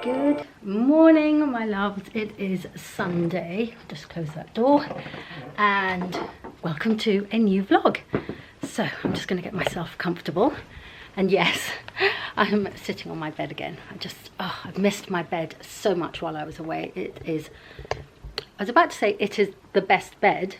Good morning, my loves. It is Sunday. Just close that door and welcome to a new vlog. So I'm just going to get myself comfortable, and yes, I'm sitting on my bed again. I've missed my bed so much while I was away. I was about to say it is the best bed,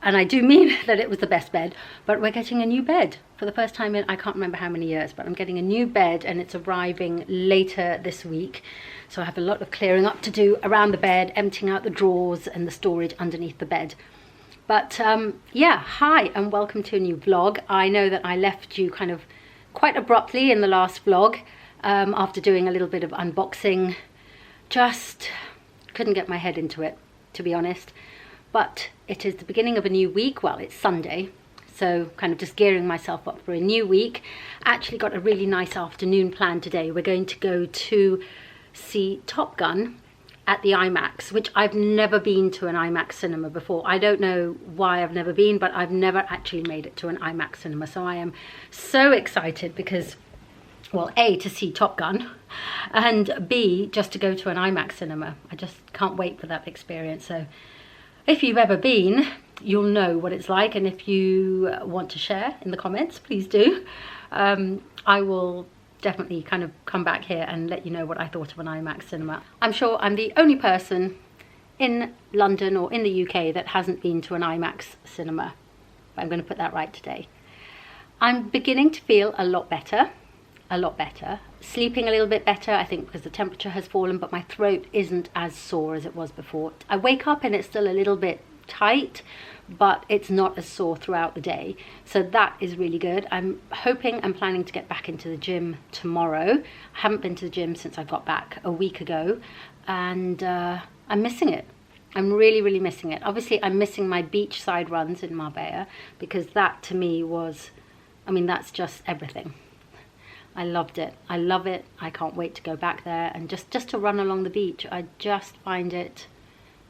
and I do mean that it was the best bed, but we're getting a new bed for the first time in I can't remember how many years, but I'm getting a new bed and it's arriving later this week. So I have a lot of clearing up to do around the bed, emptying out the drawers and the storage underneath the bed. But yeah, hi and welcome to a new vlog. I know that I left you kind of quite abruptly in the last vlog after doing a little bit of unboxing. Just couldn't get my head into it, to be honest. But it is the beginning of a new week. Well, it's Sunday, so kind of just gearing myself up for a new week. Actually got a really nice afternoon planned today. We're going to go to see Top Gun at the IMAX, which I've never been to an IMAX cinema before. I don't know why I've never been, but I've never actually made it to an IMAX cinema. So I am so excited because, well, A, to see Top Gun, and B, just to go to an IMAX cinema. I just can't wait for that experience. So if you've ever been, you'll know what it's like, and if you want to share in the comments, please do. I will definitely kind of come back here and let you know what I thought of an IMAX cinema. I'm sure I'm the only person in London or in the UK that hasn't been to an IMAX cinema, but I'm going to put that right today. I'm beginning to feel a lot better. Sleeping a little bit better, I think, because the temperature has fallen, but my throat isn't as sore as it was before. I wake up and it's still a little bit tight, but it's not as sore throughout the day, so that is really good. I'm hoping and planning to get back into the gym tomorrow. I haven't been to the gym since I got back a week ago, and I'm missing it. I'm really missing it. Obviously I'm missing my beachside runs in Marbella, because that to me was, I mean, that's just everything. I loved it. I love it. I can't wait to go back there and just to run along the beach. I just find it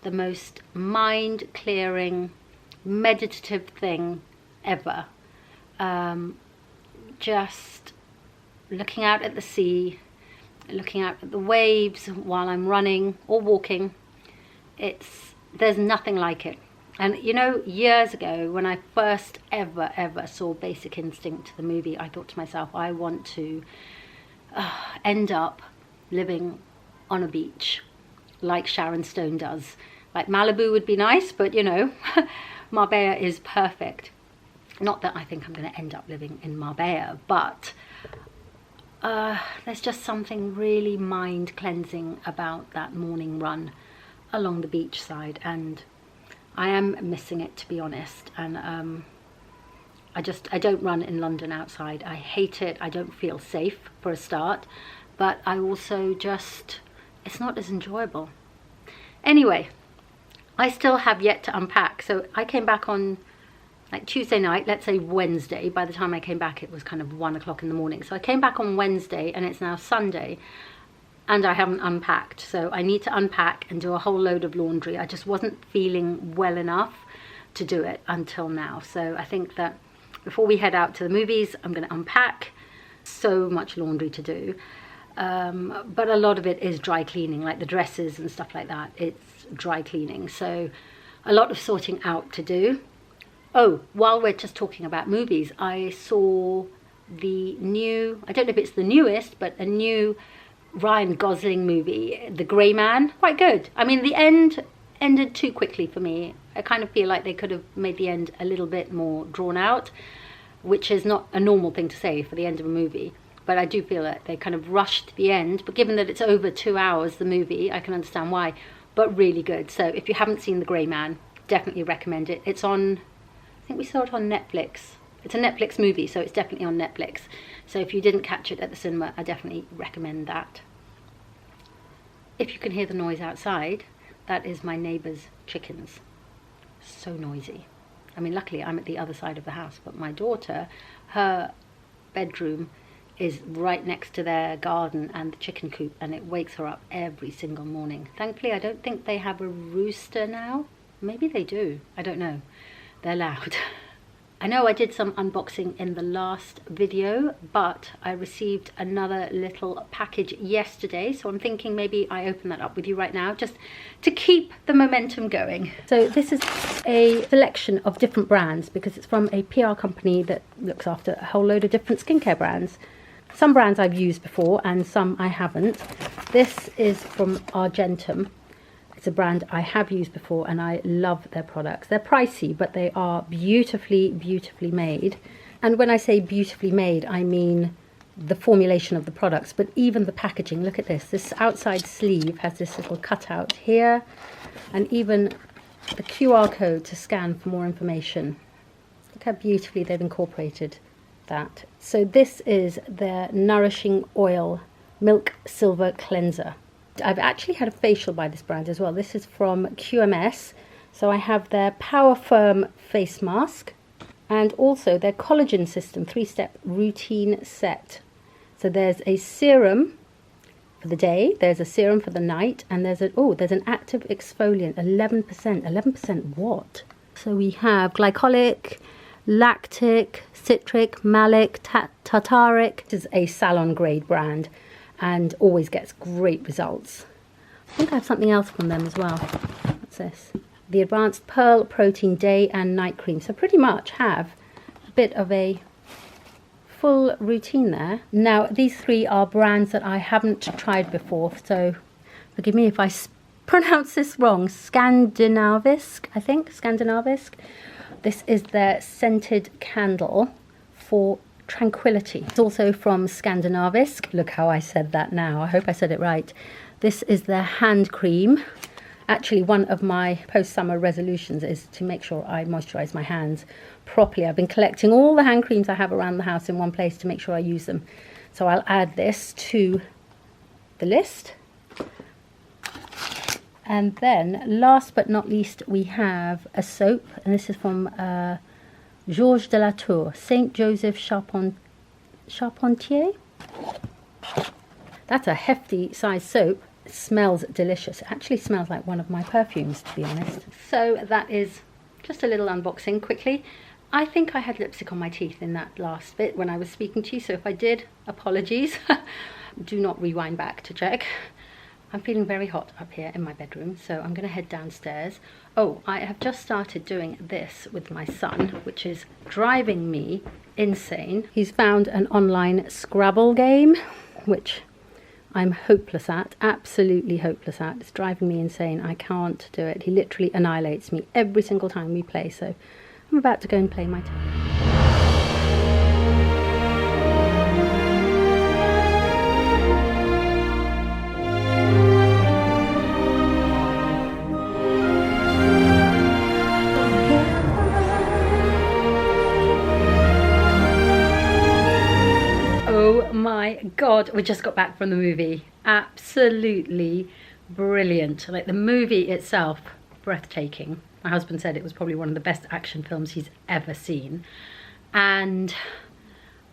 the most mind-clearing, meditative thing ever. Just looking out at the sea, looking out at the waves while I'm running or walking. There's nothing like it. And you know, years ago when I first ever saw Basic Instinct, the movie, I thought to myself, I want to end up living on a beach like Sharon Stone does. Like Malibu would be nice, but you know, Marbella is perfect. Not that I think I'm going to end up living in Marbella, but there's just something really mind cleansing about that morning run along the beach side, and I am missing it, to be honest. And I don't run in London outside. I hate it. I don't feel safe for a start, but I also just, it's not as enjoyable. Anyway, I still have yet to unpack. So I came back on like Tuesday night, let's say Wednesday. By the time I came back, it was kind of 1 o'clock in the morning. So I came back on Wednesday and it's now Sunday, and I haven't unpacked. So I need to unpack and do a whole load of laundry. I just wasn't feeling well enough to do it until now. So I think that before we head out to the movies, I'm going to unpack. So much laundry to do. But a lot of it is dry cleaning, like the dresses and stuff like that. It's dry cleaning. So a lot of sorting out to do. Oh, while we're just talking about movies, I saw the new, I don't know if it's the newest, but a new Ryan Gosling movie, The Grey Man. Quite good. I mean, the end ended too quickly for me. I kind of feel like they could have made the end a little bit more drawn out, which is not a normal thing to say for the end of a movie, but I do feel that they kind of rushed the end. But given that it's over 2 hours, the movie, I can understand why, but really good. So if you haven't seen The Grey Man, definitely recommend it. It's on, I think we saw it on Netflix. It's a Netflix movie, so it's definitely on Netflix. So if you didn't catch it at the cinema, I definitely recommend that. If you can hear the noise outside, that is my neighbour's chickens. So noisy. I mean, luckily I'm at the other side of the house, but my daughter, her bedroom is right next to their garden and the chicken coop, and it wakes her up every single morning. Thankfully, I don't think they have a rooster now. Maybe they do. I don't know. They're loud. I know I did some unboxing in the last video, but I received another little package yesterday, so I'm thinking maybe I open that up with you right now just to keep the momentum going. So this is a selection of different brands because it's from a PR company that looks after a whole load of different skincare brands. Some brands I've used before and some I haven't. This is from Argentum. It's a brand I have used before and I love their products. They're pricey, but they are beautifully, beautifully made. And when I say beautifully made, I mean the formulation of the products, but even the packaging. Look at this. This outside sleeve has this little cutout here, and even the QR code to scan for more information. Look how beautifully they've incorporated that. So this is their Nourishing Oil Milk Silver Cleanser. I've actually had a facial by this brand as well. This is from QMS. So I have their Power Firm face mask and also their collagen system 3-step routine set. So there's a serum for the day, there's a serum for the night, and there's an active exfoliant, 11%. 11% what? So we have glycolic, lactic, citric, malic, tartaric. This is a salon grade brand and always gets great results. I think I have something else from them as well. What's this? The Advanced Pearl Protein Day and Night Cream. So pretty much have a bit of a full routine there. Now these three are brands that I haven't tried before, so forgive me if I pronounce this wrong. Skandinavisk, I think, Skandinavisk. This is their scented candle for tranquility. It's also from Skandinavisk. Look how I said that now. I hope I said it right. This is their hand cream. Actually, one of my post-summer resolutions is to make sure I moisturize my hands properly. I've been collecting all the hand creams I have around the house in one place to make sure I use them. So I'll add this to the list. And then, last but not least, we have a soap, and this is from Georges de la Tour, Saint Joseph Charpentier. That's a hefty size soap. It smells delicious. It actually smells like one of my perfumes, to be honest. So that is just a little unboxing quickly. I think I had lipstick on my teeth in that last bit when I was speaking to you, so if I did, apologies. Do not rewind back to check. I'm feeling very hot up here in my bedroom, so I'm going to head downstairs. Oh, I have just started doing this with my son, which is driving me insane. He's found an online Scrabble game, which I'm hopeless at, absolutely hopeless at. It's driving me insane. I can't do it. He literally annihilates me every single time we play, so I'm about to go and play my turn. My God, we just got back from the movie. Absolutely brilliant. Like, the movie itself, breathtaking. My husband said it was probably one of the best action films he's ever seen. And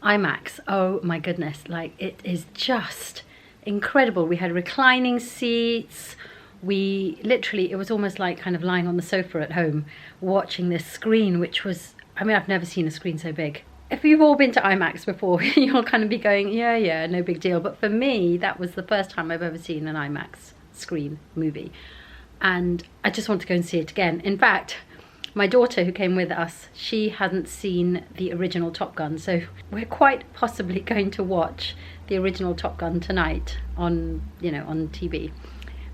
IMAX, oh my goodness, like, it is just incredible. We had reclining seats. We literally, it was almost like kind of lying on the sofa at home watching this screen, which was, I mean, I've never seen a screen so big. If you've all been to IMAX before, you'll kind of be going, yeah, no big deal. But for me, that was the first time I've ever seen an IMAX screen movie. And I just want to go and see it again. In fact, my daughter who came with us, she hadn't seen the original Top Gun. So we're quite possibly going to watch the original Top Gun tonight on, on TV.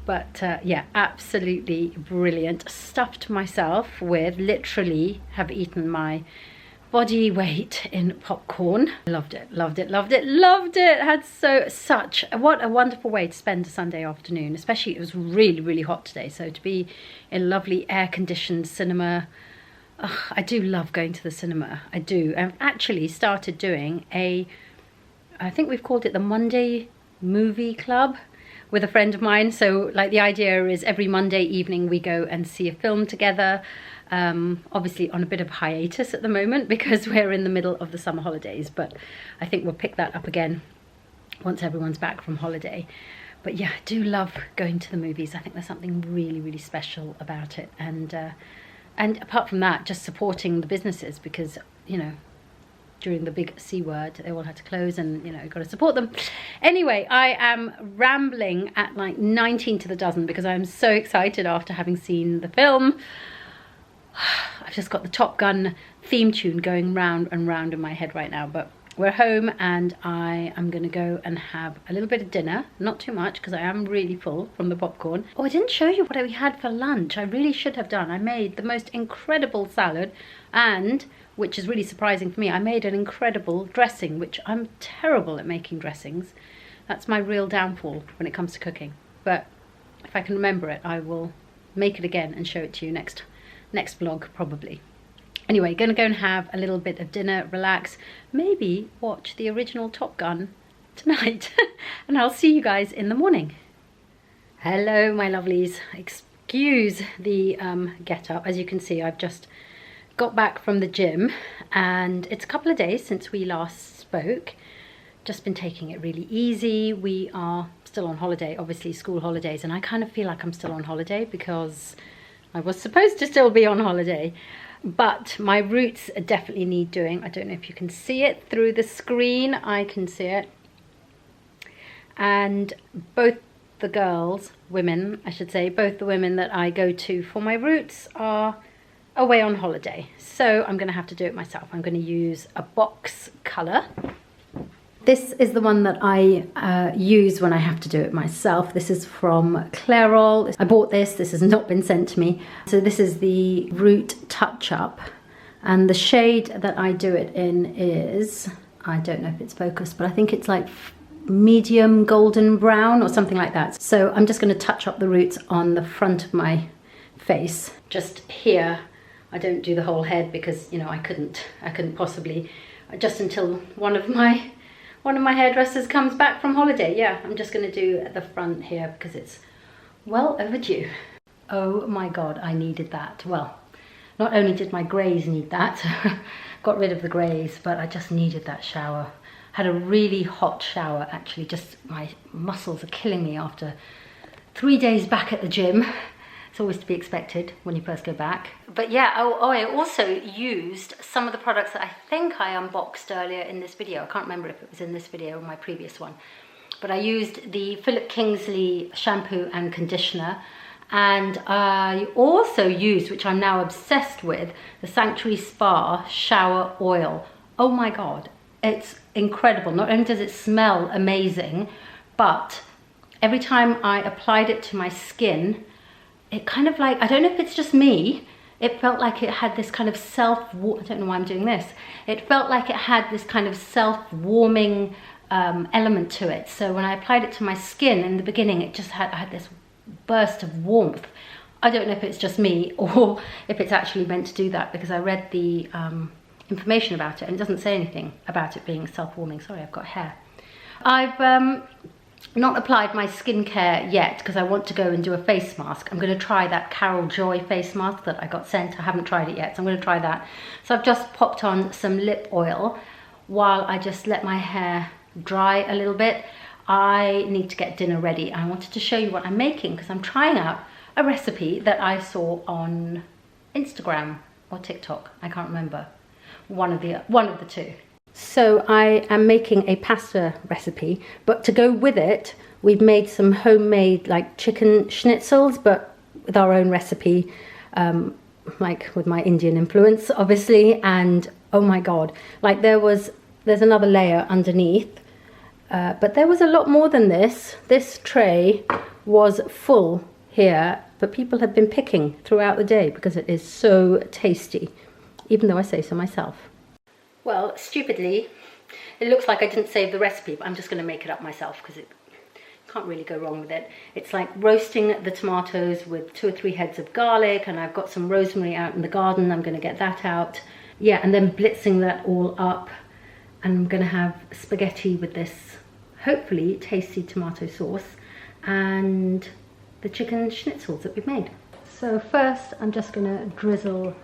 But yeah, absolutely brilliant. Stuffed myself with, literally have eaten my body weight in popcorn. Loved it, loved it, loved it, loved it. Had what a wonderful way to spend a Sunday afternoon, especially it was really, really hot today. So to be in lovely air-conditioned cinema. I do love going to the cinema, I do. I've actually started doing I think we've called it the Monday Movie Club with a friend of mine. So like the idea is every Monday evening we go and see a film together. Obviously on a bit of hiatus at the moment because we're in the middle of the summer holidays, but I think we'll pick that up again once everyone's back from holiday. But yeah, I do love going to the movies. I think there's something really, really special about it. And apart from that, just supporting the businesses, because you know, during the big C word, they all had to close, and you know, you've got to support them. Anyway, I am rambling at like 19 to the dozen because I'm so excited after having seen the film. I've just got the Top Gun theme tune going round and round in my head right now, but we're home and I am going to go and have a little bit of dinner. Not too much because I am really full from the popcorn. Oh, I didn't show you what we had for lunch. I really should have done. I made the most incredible salad, and, which is really surprising for me, I made an incredible dressing, which I'm terrible at making dressings. That's my real downfall when it comes to cooking. But if I can remember it, I will make it again and show it to you next vlog probably. Anyway, gonna go and have a little bit of dinner, relax, maybe watch the original Top Gun tonight. And I'll see you guys in the morning. Hello, my lovelies. Excuse the get up. As you can see, I've just got back from the gym, and it's a couple of days since we last spoke. Just been taking it really easy. We are still on holiday, obviously school holidays, and I kind of feel like I'm still on holiday because I was supposed to still be on holiday. But my roots definitely need doing. I don't know if you can see it through the screen. I can see it. And both the girls, women, I should say, both the women that I go to for my roots are away on holiday. So I'm going to have to do it myself. I'm going to use a box colour. This is the one that I use when I have to do it myself. This is from Clairol. I bought this. This has not been sent to me. So this is the Root Touch Up. And the shade that I do it in is, I don't know if it's focused, but I think it's like medium golden brown or something like that. So I'm just going to touch up the roots on the front of my face. Just here. I don't do the whole head because, you know, I couldn't possibly, just until one of my hairdressers comes back from holiday. Yeah, I'm just going to do the front here because it's well overdue. Oh my God, I needed that. Well, not only did my greys need that, got rid of the greys, but I just needed that shower. Had a really hot shower actually, just my muscles are killing me after 3 days back at the gym. It's always to be expected when you first go back. But yeah, I also used some of the products that I think I unboxed earlier in this video. I can't remember if it was in this video or my previous one. But I used the Philip Kingsley shampoo and conditioner. And I also used, which I'm now obsessed with, the Sanctuary Spa shower oil. Oh my God, it's incredible. Not only does it smell amazing, but every time I applied it to my skin, it kind of like, I don't know if it's just me, it felt like it had this kind of I don't know why I'm doing this. It felt like it had this kind of self-warming element to it. So when I applied it to my skin in the beginning, I had this burst of warmth. I don't know if it's just me or if it's actually meant to do that, because I read the information about it and it doesn't say anything about it being self-warming. Sorry, I've got hair. I've not applied my skincare yet because I want to go and do a face mask. I'm going to try that Carol Joy face mask that I got sent. I haven't tried it yet, so I'm going to try that. So I've just popped on some lip oil while I just let my hair dry a little bit. I need to get dinner ready. I wanted to show you what I'm making because I'm trying out a recipe that I saw on Instagram or TikTok. I can't remember. One of the two. So I am making a pasta recipe, but to go with it, we've made some homemade like chicken schnitzels, but with our own recipe, like with my Indian influence, obviously. And oh my God, like there's another layer underneath, but there was a lot more than this. This tray was full here, but people have been picking throughout the day because it is so tasty, even though I say so myself. Well, stupidly, it looks like I didn't save the recipe, but I'm just going to make it up myself because it can't really go wrong with it. It's like roasting the tomatoes with 2 or 3 heads of garlic, and I've got some rosemary out in the garden. I'm going to get that out. Yeah, and then blitzing that all up. And I'm going to have spaghetti with this, hopefully, tasty tomato sauce and the chicken schnitzels that we've made. So first, I'm just going to drizzle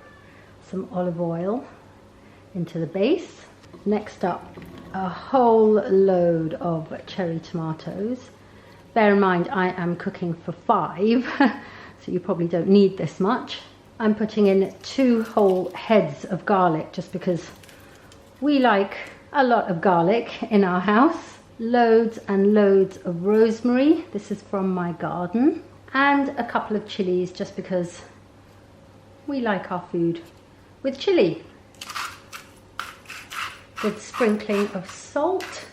some olive oil into the base. Next up, a whole load of cherry tomatoes. Bear in mind, I am cooking for 5, so you probably don't need this much. I'm putting in 2 whole heads of garlic just because We like a lot of garlic in our house. Loads and loads of rosemary. This is from my garden. And a couple of chilies, just because we like our food with chili. With sprinkling of salt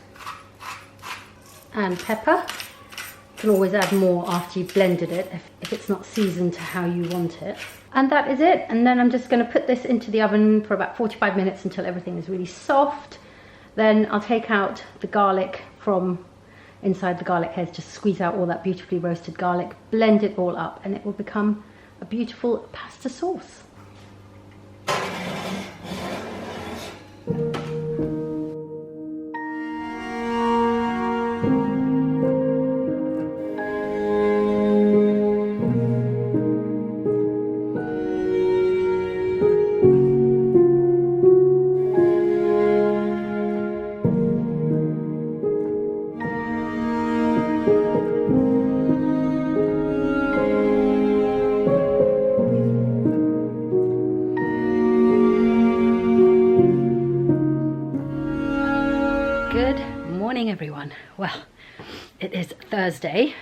and pepper. You can always add more after you've blended it if it's not seasoned to how you want it. And that is it. And then I'm just going to put this into the oven for about 45 minutes until everything is really soft. Then I'll take out the garlic from inside the garlic heads, just squeeze out all that beautifully roasted garlic, blend it all up, and it will become a beautiful pasta sauce. Everyone. Well, it is Thursday.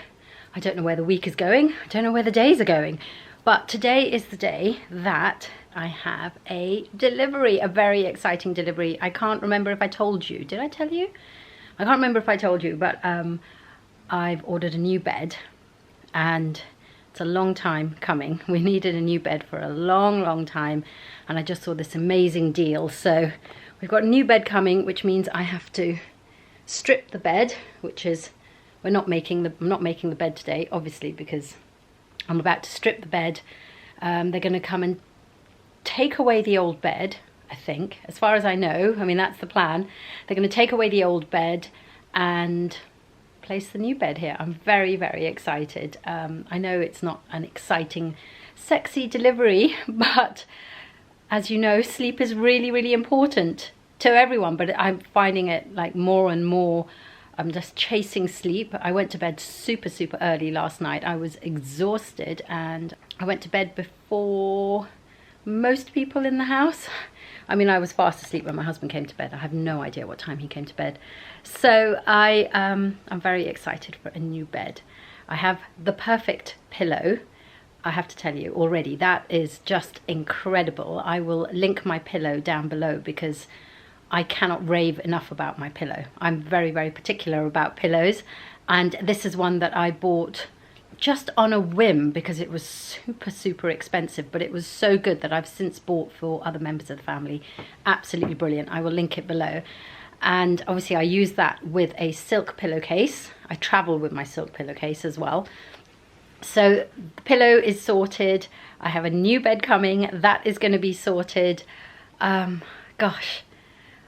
I don't know where the week is going. I don't know where the days are going. But today is the day that I have a delivery, a very exciting delivery. I can't remember if I told you. Did I tell you? I can't remember if I told you, but I've ordered a new bed and it's a long time coming. We needed a new bed for a long time and I just saw this amazing deal. So we've got a new bed coming, which means I have to strip the bed, which is, I'm not making the bed today, obviously, because I'm about to strip the bed. They're going to come and take away the old bed, I think, as far as I know. I mean, that's the plan. They're going to take away the old bed and place the new bed here. I'm very excited. I know it's not an exciting, sexy delivery, but as you know, sleep is really important to everyone, but I'm finding it like more and more. I'm just chasing sleep. I went to bed super early last night. I was exhausted and I went to bed before most people in the house. I mean, I was fast asleep when my husband came to bed. I have no idea what time he came to bed. So I'm very excited for a new bed. I have the perfect pillow. I have to tell you already, that is just incredible. I will link my pillow down below because I cannot rave enough about my pillow. I'm very particular about pillows, and this is one that I bought just on a whim because it was super expensive, but it was so good that I've since bought for other members of the family. Absolutely brilliant. I will link it below. And obviously I use that with a silk pillowcase. I travel with my silk pillowcase as well. So the pillow is sorted. I have a new bed coming. That is going to be sorted. Gosh,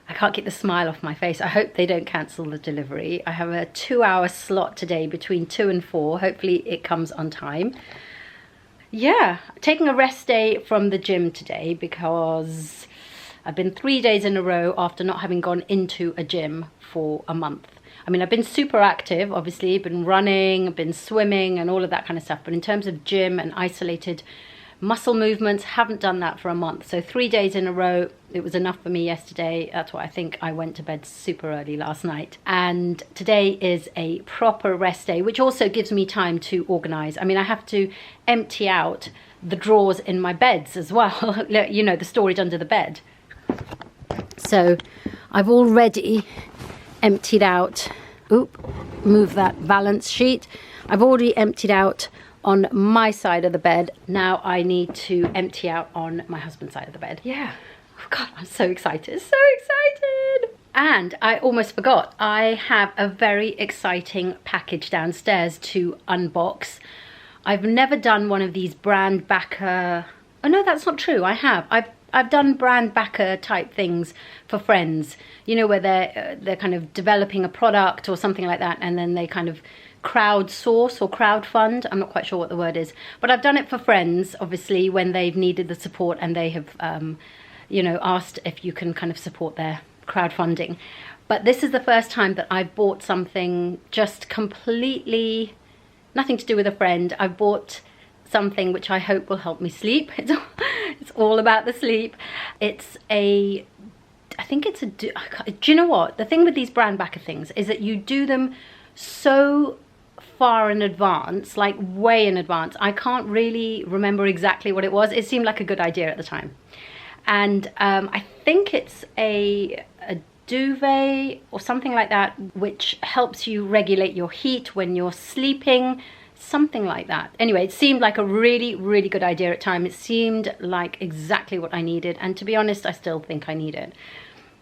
I can't get the smile off my face. I hope they don't cancel the delivery. I have a 2-hour slot today between 2 and 4. Hopefully it comes on time. Yeah, taking a rest day from the gym today because I've been 3 days in a row after not having gone into a gym for a month. I mean, I've been super active, obviously, been running, been swimming and all of that kind of stuff. But in terms of gym and isolated muscle movements, haven't done that for a month. So 3 days in a row, it was enough for me yesterday. That's why I think I went to bed super early last night. And today is a proper rest day, which also gives me time to organize. I mean, I have to empty out the drawers in my beds as well. You know, the storage under the bed. So I've already emptied out, move that valance sheet. I've already emptied out on my side of the bed. Now I need to empty out on my husband's side of the bed. Yeah, oh God, I'm so excited, so excited. And I almost forgot, I have a very exciting package downstairs to unbox. I've never done one of these brand backer, oh no, that's not true, I have. I've done brand backer type things for friends, you know, where they're kind of developing a product or something like that, and then they kind of crowdsource or crowdfund. I'm not quite sure what the word is, but I've done it for friends, obviously, when they've needed the support and they have, you know, asked if you can kind of support their crowdfunding. But this is the first time that I've bought something just completely nothing to do with a friend. I've bought something which I hope will help me sleep. It's all about the sleep. It's a I think it's do you know what? The thing with these brown backer things is that you do them so far in advance, like way in advance. I can't really remember exactly what it was. It seemed like a good idea at the time. And I think it's a duvet or something like that, which helps you regulate your heat when you're sleeping, something like that. Anyway, it seemed like a really, really good idea at the time. It seemed like exactly what I needed. And to be honest, I still think I need it.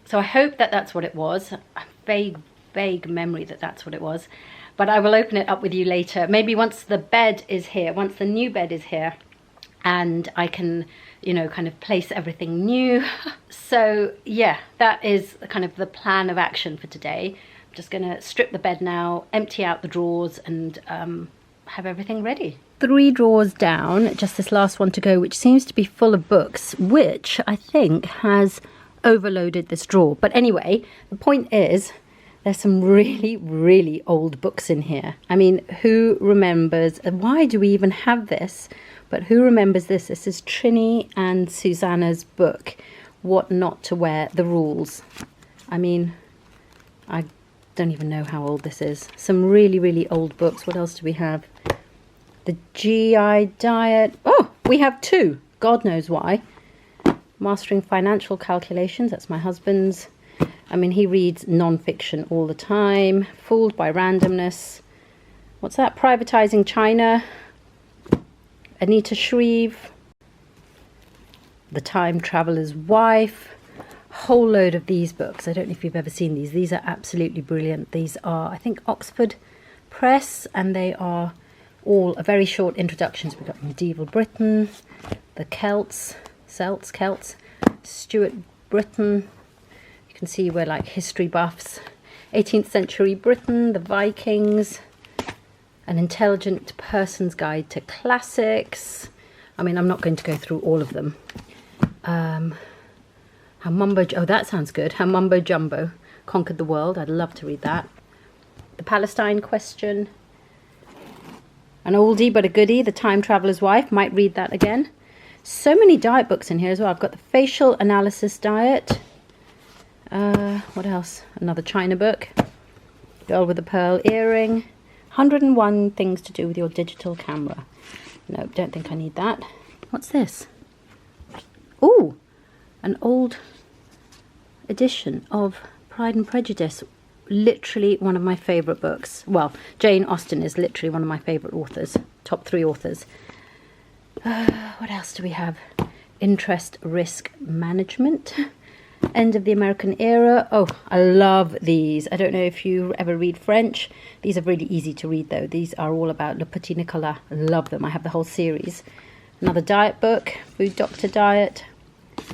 So I hope that that's what it was. A vague memory that that's what it was. But I will open it up with you later. Maybe once the bed is here, once the new bed is here, and I can, you know, kind of place everything new. So yeah, that is kind of the plan of action for today. I'm just gonna strip the bed now, empty out the drawers, and have everything ready. 3 drawers down, just this last one to go, which seems to be full of books, which I think has overloaded this drawer. But anyway, the point is, there's some really, really old books in here. I mean, who remembers, why do we even have this? But who remembers this? This is Trini and Susanna's book, What Not to Wear, The Rules. I mean, I don't even know how old this is. Some really, really old books. What else do we have? The GI Diet. Oh, we have 2. God knows why. Mastering Financial Calculations. That's my husband's. I mean, he reads non-fiction all the time. Fooled by Randomness. What's that? Privatizing China. Anita Shreve. The Time Traveler's Wife. Whole load of these books. I don't know if you've ever seen these. These are absolutely brilliant. These are, I think, Oxford Press, and they are all very short introductions. We've got Medieval Britain, the Celts, Stuart Britain. You can see we're like history buffs. 18th century Britain, the Vikings, An Intelligent Person's Guide to Classics. I mean, I'm not going to go through all of them. Oh, that sounds good. How Mumbo Jumbo Conquered the World. I'd love to read that. The Palestine Question. An oldie but a goodie, The Time Traveler's Wife. Might read that again. So many diet books in here as well. I've got the Facial Analysis Diet. What else? Another China book. Girl with a Pearl Earring. 101 Things to Do with Your Digital Camera. No, don't think I need that. What's this? Oh, an old edition of Pride and Prejudice. Literally one of my favourite books. Well, Jane Austen is literally one of my favourite authors. Top 3 authors. What else do we have? Interest Risk Management. End of the American Era. Oh, I love these. I don't know if you ever read French. These are really easy to read though. These are all about Le Petit Nicolas. I love them. I have the whole series. Another diet book. Food Doctor Diet.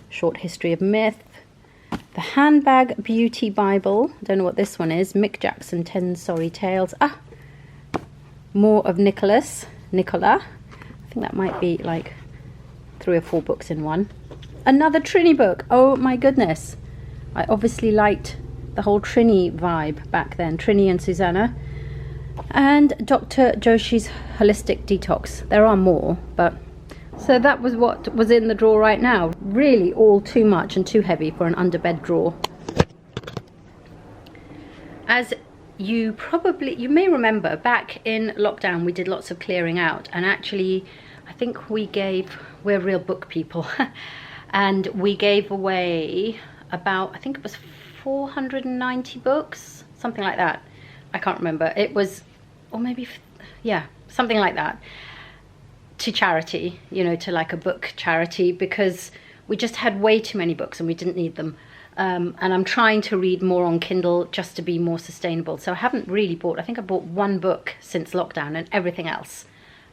Short History of Myth. The Handbag Beauty Bible. Don't know what this one is. Mick Jackson, 10 Sorry Tales. Ah, more of Nicola. I think that might be like 3 or 4 books in one. Another Trini book. Oh my goodness. I obviously liked the whole Trini vibe back then. Trini and Susanna. And Dr. Joshi's Holistic Detox. There are more, but... So that was what was in the drawer right now. Really all too much and too heavy for an underbed drawer. As you may remember, back in lockdown we did lots of clearing out, and actually I think we're real book people, and we gave away about, I think it was 490 books, something like that. I can't remember. It was, or maybe, yeah, something like that. To charity, you know, to like a book charity, because we just had way too many books and we didn't need them. And I'm trying to read more on Kindle just to be more sustainable. So I haven't really bought, I think I bought 1 book since lockdown, and everything else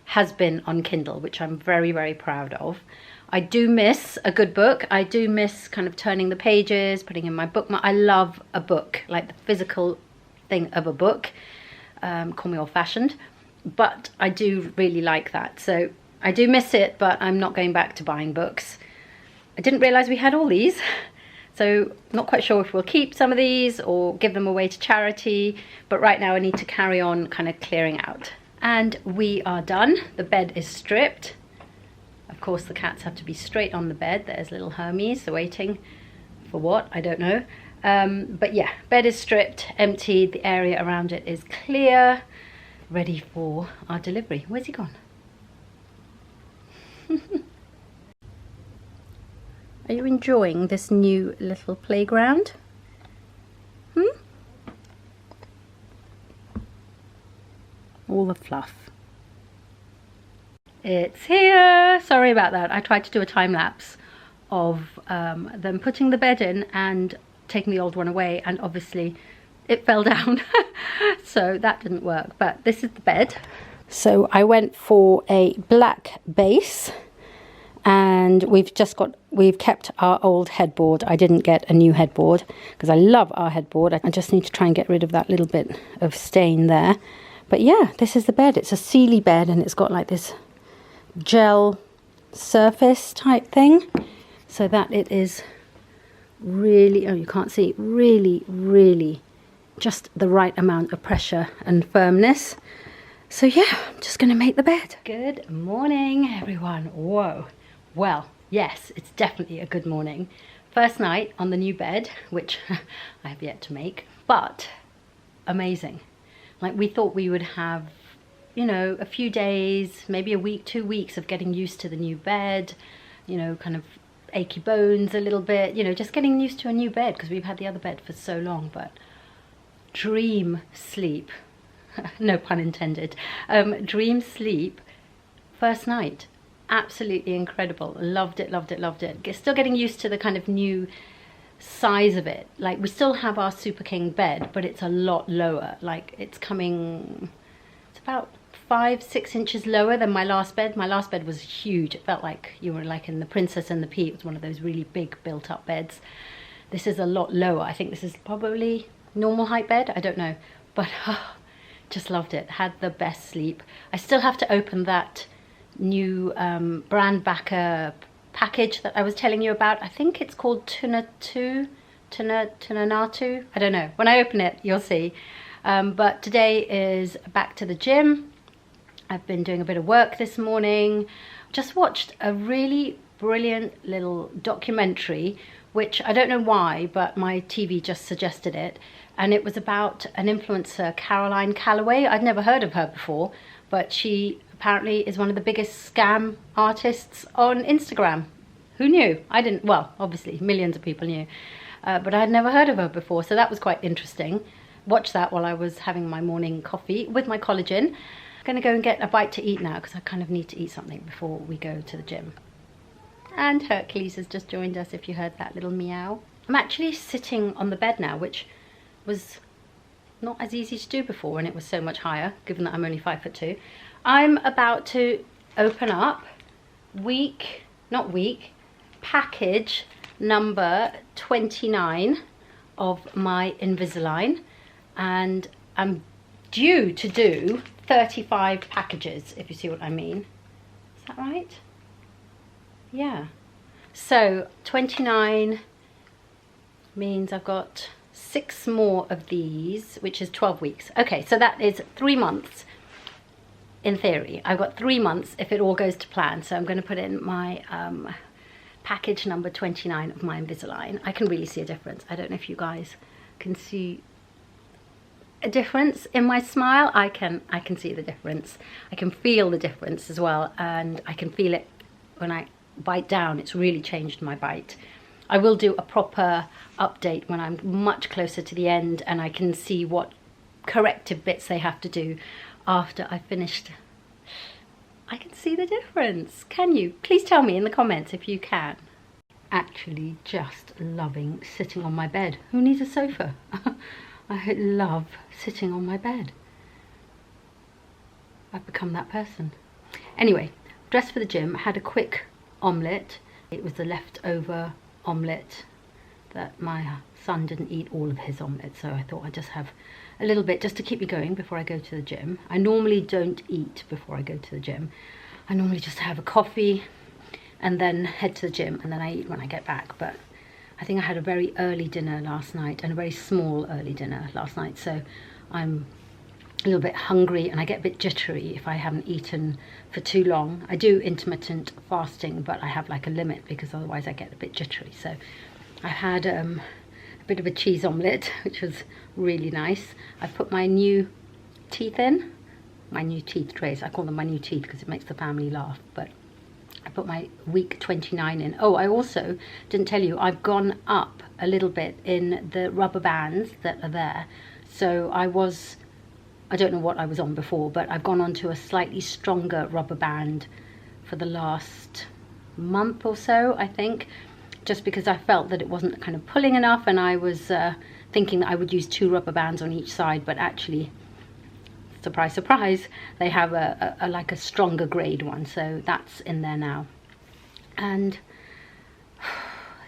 has been on Kindle, which I'm very, very proud of. I do miss a good book. I do miss kind of turning the pages, putting in my bookmark. I love a book, like the physical thing of a book. Call me old-fashioned. But I do really like that. So I do miss it, but I'm not going back to buying books. I didn't realise we had all these. So not quite sure if we'll keep some of these or give them away to charity. But right now I need to carry on kind of clearing out. And we are done. The bed is stripped. Of course the cats have to be straight on the bed. There's little Hermes waiting for what, I don't know. But yeah, bed is stripped, emptied, the area around it is clear, ready for our delivery. Where's he gone? Are you enjoying this new little playground? All the fluff. It's here. Sorry about that. I tried to do a time lapse of them putting the bed in and taking the old one away, and obviously it fell down. So that didn't work, but this is the bed. So I went for a black base, and we've kept our old headboard. I didn't get a new headboard because I love our headboard. I just need to try and get rid of that little bit of stain there. But yeah, this is the bed. It's a Sealy bed, and it's got like this gel surface type thing, so that it is really, oh, you can't see, really just the right amount of pressure and firmness. So yeah, I'm just gonna make the bed. Good morning, everyone. Whoa. Well, yes, it's definitely a good morning. First night on the new bed, which I have yet to make, but amazing. Like, we thought we would have, you know, a few days, maybe a week, 2 weeks of getting used to the new bed, you know, kind of achy bones a little bit, you know, just getting used to a new bed because we've had the other bed for so long. But dream sleep, no pun intended, dream sleep first night. Absolutely incredible. Loved it. Still getting used to the kind of new size of it. Like, we still have our Super King bed, but it's a lot lower. Like, it's about 5-6 inches lower than my last bed. My last bed was huge. It felt like you were like in The Princess and the Pea. It was one of those really big built up beds. This is a lot lower. I think this is probably normal height bed. I don't know, but just loved it. Had the best sleep. I still have to open that new brand backer package that I was telling you about. I think it's called Tunanatu. I don't know. When I open it, you'll see. But today is back to the gym. I've been doing a bit of work this morning. Just watched a really brilliant little documentary, which I don't know why, but my TV just suggested it. And it was about an influencer, Caroline Calloway. I'd never heard of her before, but she apparently is one of the biggest scam artists on Instagram. Who knew? I didn't. Well, obviously millions of people knew, but I'd never heard of her before, so that was quite interesting. Watched that while I was having my morning coffee with my collagen. I'm gonna go and get a bite to eat now because I kind of need to eat something before we go to the gym. And Hercules has just joined us, if you heard that little meow. I'm actually sitting on the bed now, which was not as easy to do before when it was so much higher, given that I'm only 5'2". I'm about to open up package number 29 of my Invisalign, and I'm due to do 35 packages, if you see what I mean. Is that right? Yeah. So 29 means I've got 6 more of these, which is 12 weeks. Okay, so that is 3 months in theory. I've got 3 months if it all goes to plan. So I'm going to put in my package number 29 of my Invisalign. I can really see a difference. I don't know if you guys can see a difference in my smile. I can see the difference. I can feel the difference as well, and I can feel it when I bite down. It's really changed my bite. I will do a proper update when I'm much closer to the end and I can see what corrective bits they have to do after I've finished. I can see the difference. Can you? Please tell me in the comments if you can. Actually just loving sitting on my bed. Who needs a sofa? I love sitting on my bed. I've become that person. Anyway, dressed for the gym, had a quick omelette. It was the leftover omelette that my son didn't eat all of his omelette, so I thought I'd just have a little bit just to keep me going before I go to the gym. I normally don't eat before I go to the gym. I normally just have a coffee and then head to the gym, and then I eat when I get back. But I think I had a very early dinner last night and a very small early dinner last night, so I'm a little bit hungry and I get a bit jittery if I haven't eaten for too long. I do intermittent fasting, but I have like a limit because otherwise I get a bit jittery. So I had a bit of a cheese omelette, which was really nice. I put my new teeth in, my new teeth trays. I call them my new teeth because it makes the family laugh, but I put my week 29 in. Oh, I also didn't tell you, I've gone up a little bit in the rubber bands that are there. So I don't know what I was on before, but I've gone on to a slightly stronger rubber band for the last month or so, I think, just because I felt that it wasn't kind of pulling enough, and I was thinking that I would use 2 rubber bands on each side, but actually, surprise, surprise, they have a like a stronger grade one, so that's in there now. And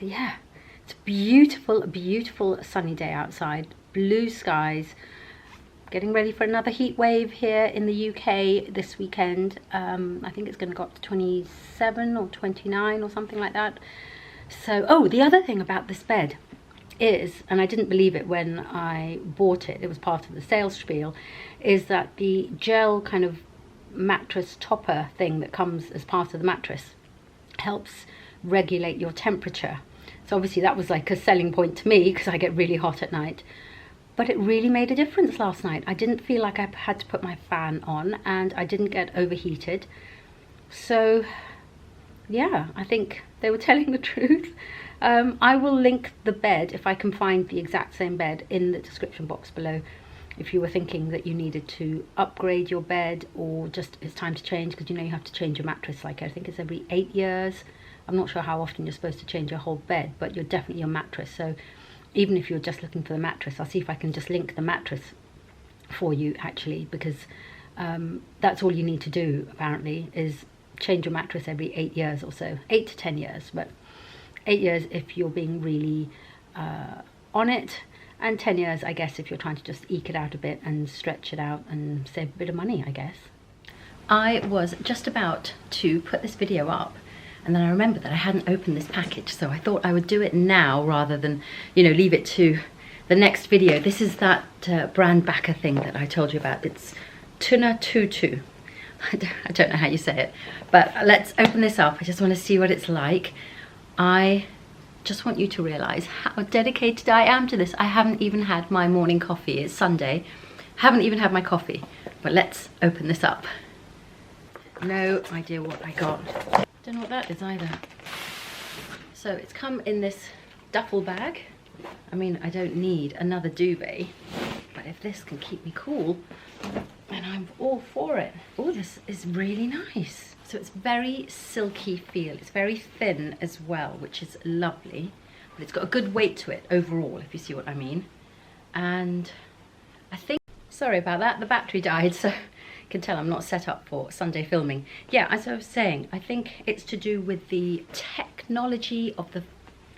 yeah, it's a beautiful, beautiful sunny day outside, blue skies. Getting ready for another heat wave here in the UK this weekend. I think it's going to go up to 27 or 29 or something like that. So, oh, the other thing about this bed is, and I didn't believe it when I bought it, it was part of the sales spiel, is that the gel kind of mattress topper thing that comes as part of the mattress helps regulate your temperature. So obviously that was like a selling point to me because I get really hot at night. But it really made a difference last night. I didn't feel like I had to put my fan on, and I didn't get overheated. So yeah, I think they were telling the truth. I will link the bed, if I can find the exact same bed, in the description box below. If you were thinking that you needed to upgrade your bed, or just it's time to change, because you know you have to change your mattress, like I think it's every 8 years. I'm not sure how often you're supposed to change your whole bed, but you're definitely your mattress. So even if you're just looking for the mattress, I'll see if I can just link the mattress for you actually, because that's all you need to do apparently, is change your mattress every 8 years or so, 8 to 10 years, but 8 years if you're being really on it, and 10 years I guess if you're trying to just eke it out a bit and stretch it out and save a bit of money, I guess. I was just about to put this video up, and then I remembered that I hadn't opened this package, so I thought I would do it now rather than, you know, leave it to the next video. This is that brand backer thing that I told you about. It's Tuna Tutu. I don't know how you say it, but let's open this up. I just want to see what it's like. I just want you to realize how dedicated I am to this. I haven't even had my morning coffee. It's Sunday. Haven't even had my coffee, but let's open this up. No idea what I got. Don't know what that is either. So it's come in this duffel bag. I mean, I don't need another duvet, but if this can keep me cool, then I'm all for it. Oh, this is really nice. So it's very silky feel. It's very thin as well, which is lovely, but it's got a good weight to it overall, if you see what I mean. And I think, sorry about that, the battery died, so you can tell I'm not set up for Sunday filming. Yeah, as I was saying, I think it's to do with the technology of the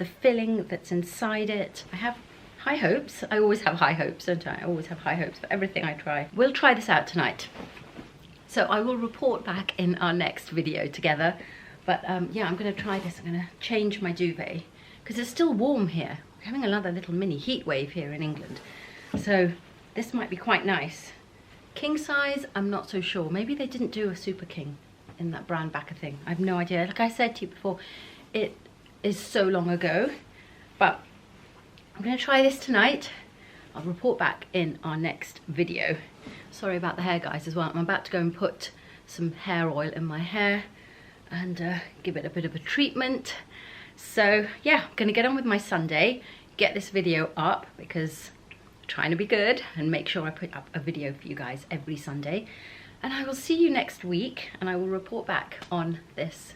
filling that's inside it. I have high hopes. I always have high hopes, don't I? I always have high hopes for everything I try. We'll try this out tonight. So I will report back in our next video together. But yeah, I'm going to try this. I'm going to change my duvet because it's still warm here. We're having another little mini heat wave here in England. So this might be quite nice. King size, I'm not so sure. Maybe they didn't do a super king in that brand backer thing. I have no idea. Like I said to you before, it is so long ago. But I'm going to try this tonight. I'll report back in our next video. Sorry about the hair, guys, as well. I'm about to go and put some hair oil in my hair and give it a bit of a treatment. So yeah, I'm going to get on with my Sunday, get this video up because I'm trying to be good and make sure I put up a video for you guys every Sunday. And I will see you next week and I will report back on this